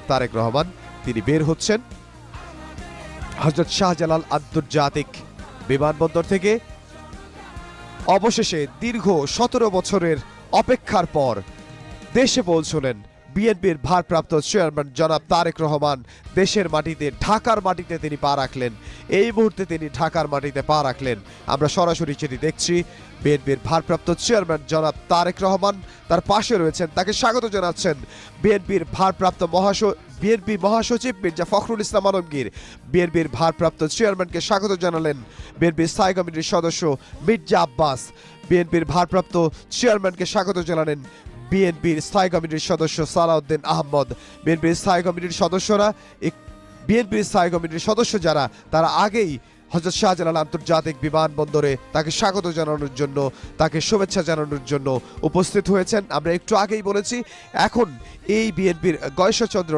তারেক রহমান তিনি বের হচ্ছেন হযরত শাহজালাল আন্তর্জাতিক বিমানবন্দর থেকে। অবশেষে দীর্ঘ 17 বছরের অপেক্ষার পর দেশে পৌঁছলেন বিএনপির ভারপ্রাপ্ত চেয়ারম্যান জনাব তারেক রহমান। দেশের মাটিতে, ঢাকার মাটিতে তিনি পা রাখলেন। এই মুহূর্তে তিনি ঢাকার মাটিতে পা রাখলেন। আমরা সরাসরি যেটি দেখছি, বিএনপির ভারপ্রাপ্ত চেয়ারম্যান জনাব তারেক রহমান তার পাশে রয়েছেন, তাকে স্বাগত জানাচ্ছেন বিএনপির বিএনপি মহাসচিব মির্জা ফখরুল ইসলাম আলমগীর। বিএনপির ভারপ্রাপ্ত চেয়ারম্যানকে স্বাগত জানালেন বিএনপির স্থায়ী কমিটির সদস্য মির্জা আব্বাস। বিএনপির ভারপ্রাপ্ত চেয়ারম্যানকে স্বাগত জানালেন বিএনপির স্থায়ী কমিটির সদস্য সালাউদ্দিন আহমদ। বিএনপির স্থায়ী কমিটির সদস্য যারা, তারা আগেই হযরত শাহজালাল আন্তর্জাতিক বিমানবন্দরে তাকে স্বাগত জানানোর জন্য, তাকে শুভেচ্ছা জানানোর জন্য উপস্থিত হয়েছেন। আমরা একটু আগেই বলেছি, এখন এই বিএনপির গয়েশ্বরচন্দ্র